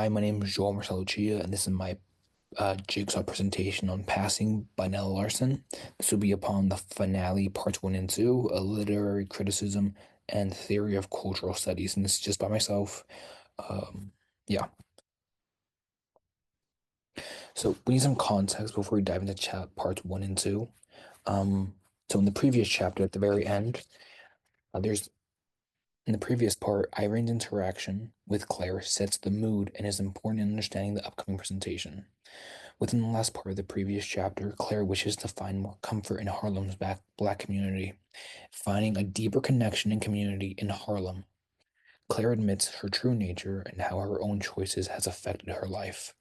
Hi, my name is Joel Marcelo Chia, and this is my Jigsaw presentation on Passing by Nella Larson. This will be upon the finale, parts one and two, a literary criticism and theory of cultural studies. And this is just by myself. Um, yeah. So we need some context before we dive into chat parts one and two. Um, so in the previous chapter, at the very end, there's in the previous part, Irene's interaction with Claire sets the mood and is important in understanding the upcoming presentation. Within the last part of the previous chapter, Claire wishes to find more comfort in Harlem's black community, finding a deeper connection and community in Harlem. Claire admits her true nature and how her own choices has affected her life.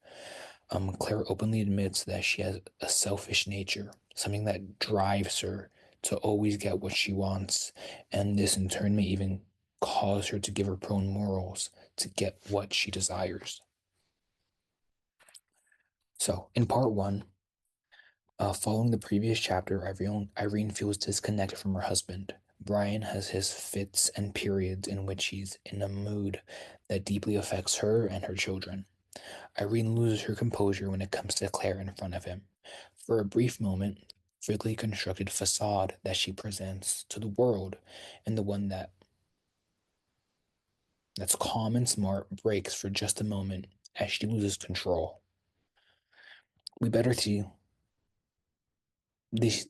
Claire openly admits that she has a selfish nature, something that drives her to always get what she wants, and this in turn may even cause her to give her own morals to get what she desires. So, in part one, following the previous chapter, Irene feels disconnected from her husband. Brian has his fits and periods in which he's in a mood that deeply affects her and her children. Irene loses her composure when it comes to Claire in front of him. For a brief moment, figly constructed facade that she presents to the world, and the one that's calm and smart breaks for just a moment as she loses control. We better see this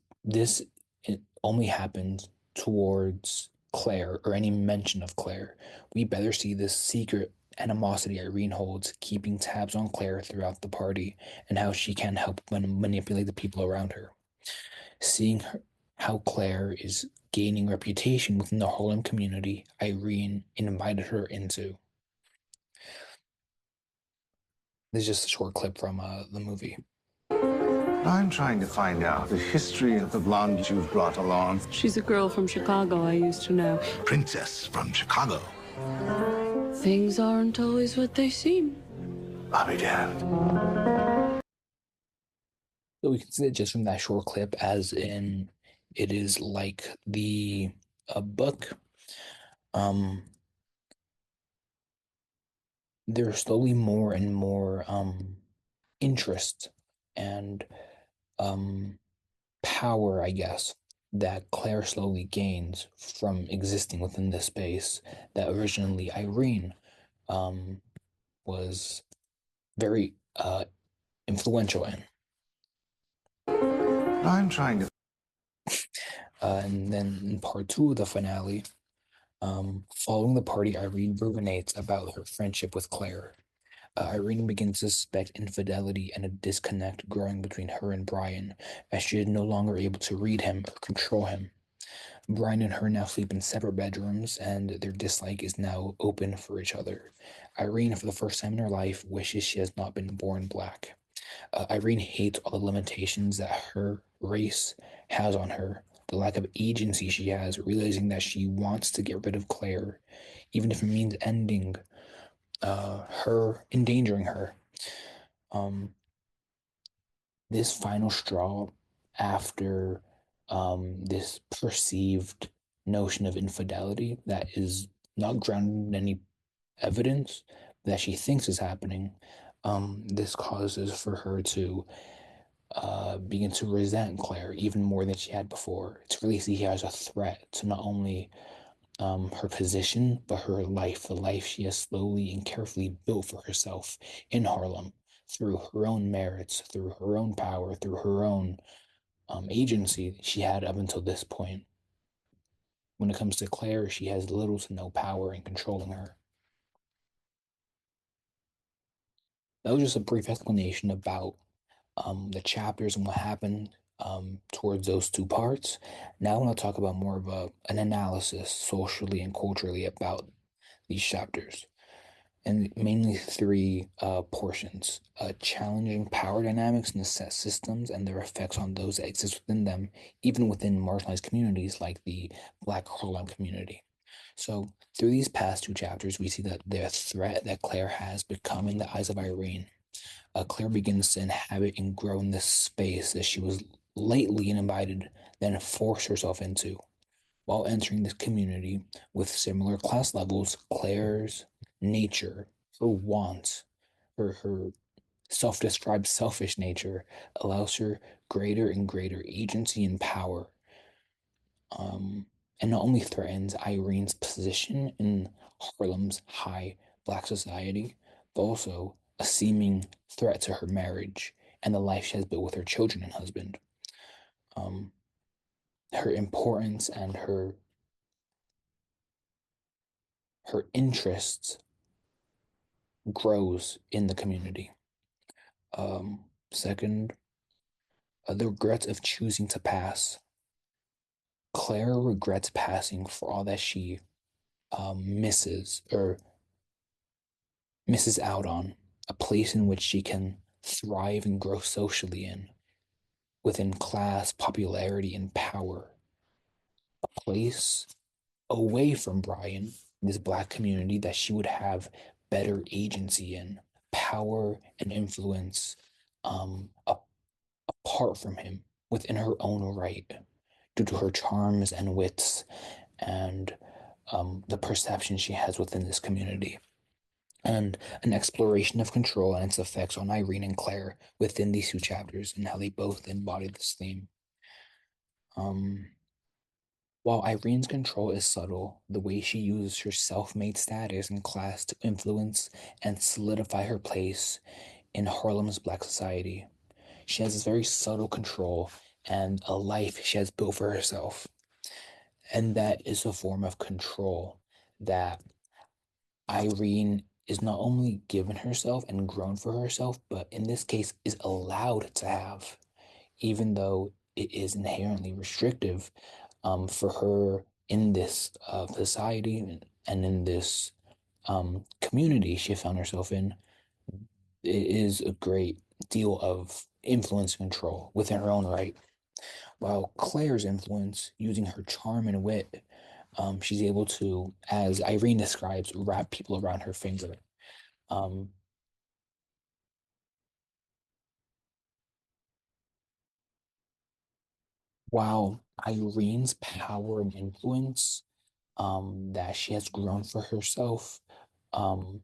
it only happens towards Claire or any mention of Claire. We better see this secret animosity Irene holds, keeping tabs on Claire throughout the party and how she can help manipulate the people around her. Seeing how Claire is gaining reputation within the Harlem community, Irene invited her into. This is just a short clip from the movie. I'm trying to find out the history of the blonde you've brought along. She's a girl from Chicago I used to know. Princess from Chicago. Things aren't always what they seem. I'll be damned. So we can see it just from that short clip, as in it is like the book. Um, there's slowly more and more interest and um power, I guess, that Claire slowly gains from existing within this space that originally Irene um was very influential in. I'm trying to. And then in part two of the finale, following the party, Irene ruminates about her friendship with Claire. Irene begins to suspect infidelity and a disconnect growing between her and Brian, as she is no longer able to read him or control him. Brian and her now sleep in separate bedrooms, and their dislike is now open for each other. Irene, for the first time in her life, wishes she has not been born black. Irene hates all the limitations that her race has on her, the lack of agency she has, realizing that she wants to get rid of Claire, even if it means ending her, endangering her. Um, this final straw after this perceived notion of infidelity that is not grounded in any evidence that she thinks is happening, this causes for her to begin to resent Claire even more than she had before. To really see her as a threat to not only her position, but her life, the life she has slowly and carefully built for herself in Harlem through her own merits, through her own power, through her own agency she had up until this point. When it comes to Claire, she has little to no power in controlling her. That was just a brief explanation about the chapters and what happened towards those two parts. Now I want to talk about more of an analysis socially and culturally about these chapters, and mainly three portions: challenging power dynamics in the set systems and their effects on those that exist within them, even within marginalized communities like the Black Harlem community. So, through these past two chapters, we see that the threat that Claire has become in the eyes of Irene. Claire begins to inhabit and grow in this space that she was lately invited, then forced herself into. While entering this community with similar class levels, Claire's nature, her wants, her self-described selfish nature allows her greater and greater agency and power, um, and not only threatens Irene's position in Harlem's high black society, but also a seeming threat to her marriage and the life she has built with her children and husband. Um, Her importance and her interests grows in the community. Second, the regrets of choosing to pass. Claire regrets passing for all that she misses out on, a place in which she can thrive and grow socially in, within class, popularity, and power. A place away from Brian, this black community that she would have better agency in, power and influence, apart from him, within her own right, due to her charms and wits and the perception she has within this community, and an exploration of control and its effects on Irene and Claire within these two chapters and how they both embody this theme. Um, while Irene's control is subtle, the way she uses her self-made status and class to influence and solidify her place in Harlem's black society. She has this very subtle control and a life she has built for herself. And that is a form of control that Irene is not only given herself and grown for herself, but in this case is allowed to have, even though it is inherently restrictive for her in this society and in this community she found herself in. It is a great deal of influence and control within her own right. While Claire's influence, using her charm and wit, she's able to, as Irene describes, wrap people around her finger. Um, while Irene's power and influence, that she has grown for herself, um,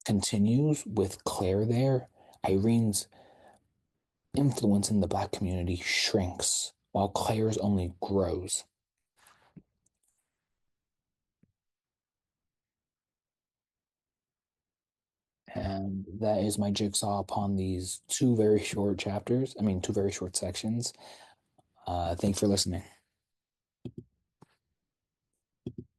continues with Claire there, Irene's influence in the black community shrinks, while Claire's only grows. And that is my jigsaw upon these two very short chapters. I mean, two very short sections. Thanks for listening.